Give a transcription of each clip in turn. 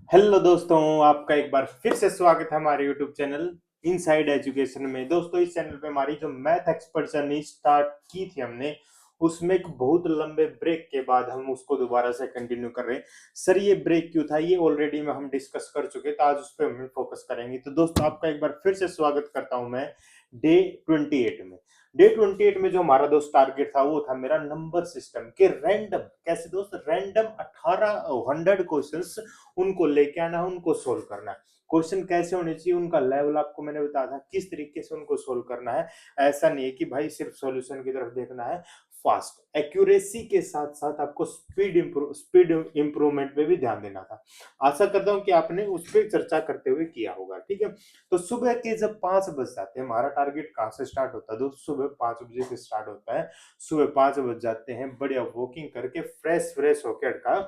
Hello दोस्तों, आपका एक बार फिर से स्वागत है हमारे यूट्यूब चैनल इनसाइड एजुकेशन में। दोस्तों, इस चैनल पे हमारी जो मैथ एक्सपर्ट जर्नी स्टार्ट की थी हमने, उसमें एक बहुत लंबे ब्रेक के बाद हम उसको दोबारा से कंटिन्यू कर रहे हैं। सर, ये ब्रेक क्यों था? ये ऑलरेडी में हम डिस्कस कर चुके, तो आज उस पर हम फोकस करेंगे। तो दोस्तों, आपका एक बार फिर से स्वागत करता हूं मैं डे 28 में। डे 28 में जो हमारा दोस्त टारगेट था वो था मेरा नंबर सिस्टम के रैंडम। कैसे दोस्त? रैंडम 100 क्वेश्चंस उनको लेके आना है, उनको सोल्व करना है। क्वेश्चन कैसे होने चाहिए, उनका लेवल आपको मैंने बताया था, किस तरीके से उनको सोल्व करना है। ऐसा नहीं है कि भाई सिर्फ सॉल्यूशन की तरफ देखना है। फास्ट एक्यूरेसी के साथ साथ आपको स्पीड इंप्रूवमेंट पे भी ध्यान देना था। आशा करता हूं कि आपने उस पर चर्चा करते हुए किया होगा। ठीक है, तो सुबह के जब 5 बज जाते हैं, हमारा टारगेट कहाँ से स्टार्ट होता है दोस्त? सुबह 5 बजे से स्टार्ट होता है। सुबह 5 बज जाते हैं, बढ़िया वॉकिंग करके फ्रेश फ्रेश होकर का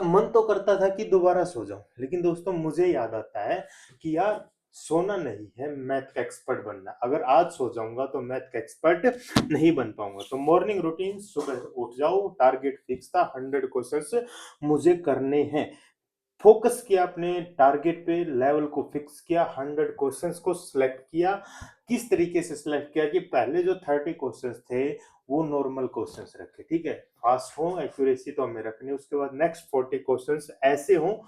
मन तो करता था कि दोबारा सो जाऊं, लेकिन दोस्तों मुझे याद आता है कि यार सोना नहीं है, मैथ का एक्सपर्ट बनना। अगर आज सो जाऊंगा तो मैथ का एक्सपर्ट नहीं बन पाऊंगा। तो मॉर्निंग रूटीन, सुबह उठ जाओ, टारगेट फिक्स था, 100 क्वेश्चंस मुझे करने हैं। फोकस किया अपने टारगेट पे, लेवल को फिक्स किया, 100 क्वेश्चंस को सिलेक्ट किया। किस तरीके से सिलेक्ट किया कि पहले जो 30 क्वेश्चंस थे वो नॉर्मल क्वेश्चंस रखे। ठीक है, फास्ट हो, एक्यूरेसी तो हमें रखनी है। उसके बाद नेक्स्ट 40 क्वेश्चंस ऐसे हो,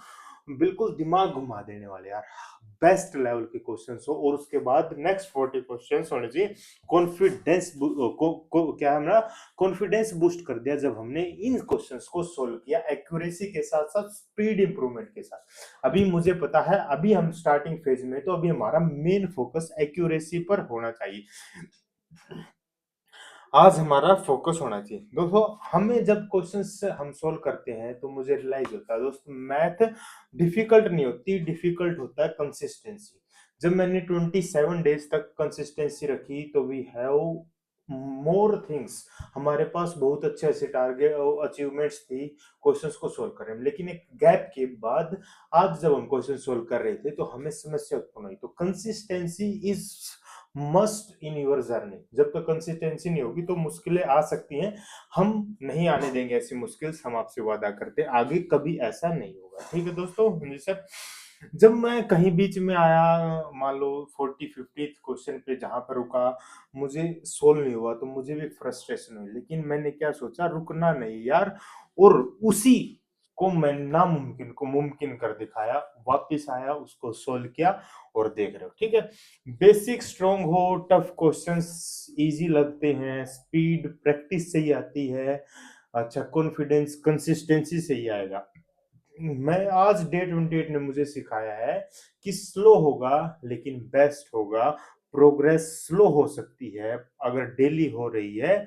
बिल्कुल दिमाग घुमा देने वाले यार, बेस्ट लेवल के क्वेश्चंस हो। और उसके बाद नेक्स्ट 40 क्वेश्चंस होने चाहिए कॉन्फिडेंस क्या है ना, कॉन्फिडेंस बूस्ट कर दिया जब हमने इन क्वेश्चंस को सोल्व किया, एक्यूरेसी के साथ साथ स्पीड इंप्रूवमेंट के साथ। अभी मुझे पता है, अभी हम स्टार्टिंग फेज में, तो अभी हमारा मेन फोकस एक्यूरेसी पर होना चाहिए। आज हमारा फोकस होना चाहिए दोस्तों। हमें जब क्वेश्चंस हम सोल्व करते हैं तो मुझे रियलाइज होता है दोस्त, मैथ डिफिकल्ट नहीं होती, डिफिकल्ट होता है कंसिस्टेंसी। जब मैंने 27 डेज तक कंसिस्टेंसी रखी तो वी हैव मोर थिंग्स, हमारे पास बहुत अच्छे अच्छे टारगेट अचीवमेंट्स थी क्वेश्चंस को सोल्व करने में। लेकिन एक गैप के बाद आज जब हम क्वेश्चन सोल्व कर रहे थे तो हमें समस्या उत्पन्न हुई। तो consistency is must in your journey. जब तक कंसिस्टेंसी नहीं होगी तो मुश्किलें आ सकती हैं, हम नहीं आने देंगे ऐसी मुश्किल, हम आपसे वादा करते हैं आगे कभी ऐसा नहीं होगा। ठीक है दोस्तों, जैसे जब मैं कहीं बीच में आया, मान लो 40-50 क्वेश्चन पे जहां पर रुका, मुझे सोल्व नहीं हुआ तो मुझे भी फ्रस्ट्रेशन हुई। लेकिन मैंने क्या सोचा, रुकना नहीं यार। और उसी को मैं नामुमकिन को मुमकिन कर दिखाया, वापस आया, उसको सोल्व किया। और देख रहे हो, ठीक है, बेसिक स्ट्रॉन्ग हो, टफ क्वेश्चंस इजी लगते हैं, स्पीड प्रैक्टिस से ही आती है, अच्छा कॉन्फिडेंस कंसिस्टेंसी से ही आएगा। मैं आज डे 28 ने मुझे सिखाया है कि स्लो होगा लेकिन बेस्ट होगा। प्रोग्रेस स्लो हो सकती है, अगर डेली हो रही है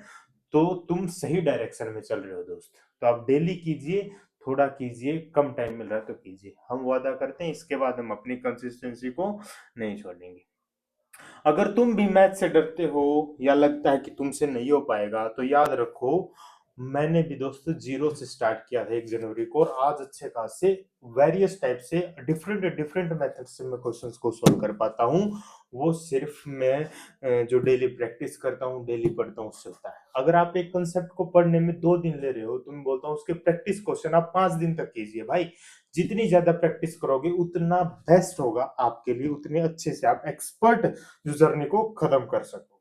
तो तुम सही डायरेक्शन में चल रहे हो दोस्त। तो आप डेली कीजिए, थोड़ा कीजिए, कम टाइम मिल रहा है तो कीजिए। हम वादा करते हैं इसके बाद हम अपनी कंसिस्टेंसी को नहीं छोड़ेंगे। अगर तुम भी मैथ से डरते हो या लगता है कि तुमसे नहीं हो पाएगा, तो याद रखो, मैंने भी दोस्तों जीरो से स्टार्ट किया था 1 जनवरी को, और आज अच्छे खासे वेरियस टाइप से डिफरेंट डिफरेंट मेथड से मैं क्वेश्चंस को सॉल्व कर पाता हूँ। वो सिर्फ मैं जो डेली प्रैक्टिस करता हूँ, डेली पढ़ता हूँ, उससे होता है। अगर आप एक कंसेप्ट को पढ़ने में 2 दिन ले रहे हो, तो मैं बोलता हूँ उसके प्रैक्टिस क्वेश्चन आप 5 दिन तक कीजिए भाई। जितनी ज्यादा प्रैक्टिस करोगे उतना बेस्ट होगा आपके लिए, उतने अच्छे से आप एक्सपर्ट जो जर्नी को खत्म कर सको।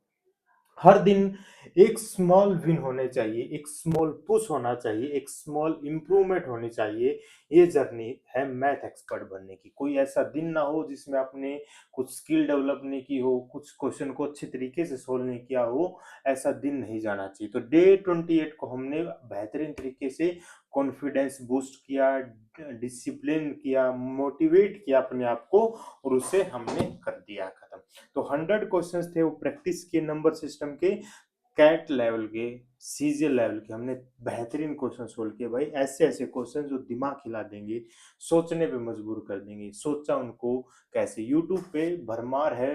हर दिन एक स्मॉल विन होने चाहिए, एक स्मॉल पुश होना चाहिए, एक स्मॉल इंप्रूवमेंट होनी चाहिए। ये जर्नी है मैथ एक्सपर्ट बनने की। कोई ऐसा दिन ना हो जिसमें आपने कुछ स्किल डेवलप नहीं की हो, कुछ क्वेश्चन को अच्छे तरीके से सोल्व नहीं किया हो, ऐसा दिन नहीं जाना चाहिए। तो डे 28 को हमने बेहतरीन तरीके से कॉन्फिडेंस बूस्ट किया, डिसिप्लिन किया, मोटिवेट किया अपने आप को, और उसे हमने कर दिया खत्म। तो 100 क्वेश्चंस थे, वो प्रैक्टिस के नंबर सिस्टम के, कैट लेवल के, सीजे लेवल के, हमने बेहतरीन क्वेश्चन सोल्व किए भाई। ऐसे ऐसे क्वेश्चन जो दिमाग हिला देंगे, सोचने पे मजबूर कर देंगे। सोचा उनको कैसे? यूट्यूब पे भरमार है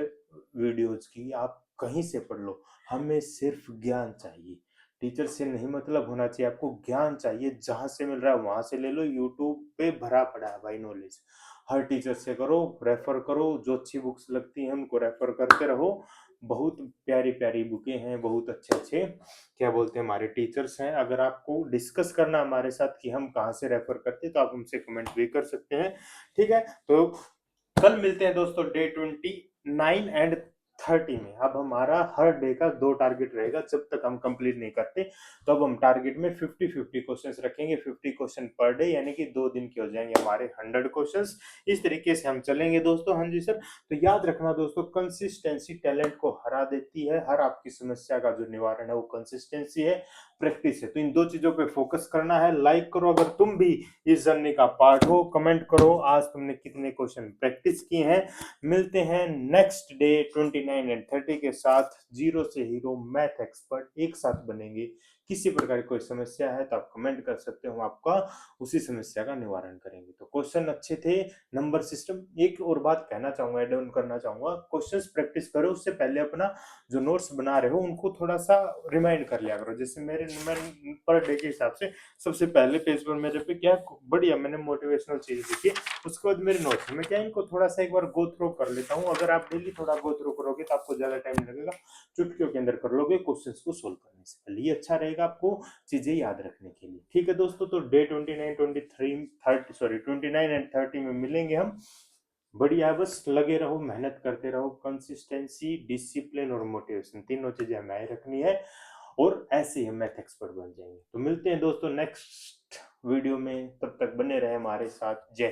वीडियोज की, आप कहीं से पढ़ लो। हमें सिर्फ ज्ञान चाहिए, टीचर से नहीं मतलब होना चाहिए, आपको ज्ञान चाहिए, जहां से मिल रहा है वहां से ले लो। यूट्यूब पे भरा पड़ा है भाई नॉलेज। हर टीचर से करो, रेफर करो, जो अच्छी बुक्स लगती हैं उनको रेफर करते रहो। बहुत प्यारी-प्यारी बुकें हैं, बहुत अच्छे-अच्छे क्या बोलते हैं हमारे टीचर्स हैं। अगर आपको डिस्कस करना हमारे साथ कि हम कहाँ से रेफर करते हैं, तो आप हमसे कमेंट भी कर सकते हैं, ठीक है? तो कल मिलते हैं दोस्तों डे 29 एंड 30 में। अब हमारा हर डे का 2 टारगेट रहेगा, जब तक हम कंप्लीट नहीं करते। तो अब हम टारगेट में 50-50 क्वेश्चंस रखेंगे, 50 क्वेश्चन पर डे, यानी कि 2 दिन के हो जाएंगे हमारे 100 क्वेश्चंस। इस तरीके से हम चलेंगे दोस्तों। हाँ जी सर। तो याद रखना दोस्तों, कंसिस्टेंसी टैलेंट को हरा देती है। हर आपकी समस्या का जो निवारण है वो कंसिस्टेंसी है, प्रैक्टिस है। तो इन 2 चीजों पे फोकस करना है। लाइक करो अगर तुम भी इस जर्नी का पार्ट हो, कमेंट करो आज तुमने कितने क्वेश्चन प्रैक्टिस किए हैं। मिलते हैं नेक्स्ट डे 29 एंड 30 के साथ। जीरो से हीरो मैथ एक्सपर्ट एक साथ बनेंगे। किसी प्रकार की कोई समस्या है तो आप कमेंट कर सकते हो, हम आपका उसी समस्या का निवारण करेंगे। तो क्वेश्चन अच्छे थे, नंबर सिस्टम। एक और बात कहना चाहूंगा, एड ऑन करना चाहूंगा, क्वेश्चंस प्रैक्टिस करो उससे पहले अपना जो नोट्स बना रहे हो उनको थोड़ा सा रिमाइंड कर लिया करो। जैसे मैं पर डे के हिसाब से सबसे पहले पेज पर मेरे पे क्या बढ़िया मैंने मोटिवेशनल चीज लिखी, उसके बाद मेरे नोट्स में क्या इनको थोड़ा सा एक बार गो थ्रू कर लेता हूँ। अगर आप डेली थोड़ा गो थ्रू करोगे तो आपको ज्यादा टाइम लगेगा, चुटकियों के अंदर कर लोगे क्वेश्चंस को सोल्व करने से पहले। ये अच्छा रहेगा आपको चीजें याद रखने के लिए, ठीक है दोस्तों। तो डे 29 23 30 सॉरी 29 एंड 30 में मिलेंगे हम। बढ़िया है, बस लगे रहो, मेहनत करते रहो। कंसिस्टेंसी, डिसिप्लिन और मोटिवेशन, तीनों चीजें हमें रखनी है, और ऐसे ही हम मैथ एक्सपर्ट बन जाएंगे। तो मिलते हैं दोस्तों नेक्स्ट वीडियो में, तब तक बने रहे हमारे साथ। जय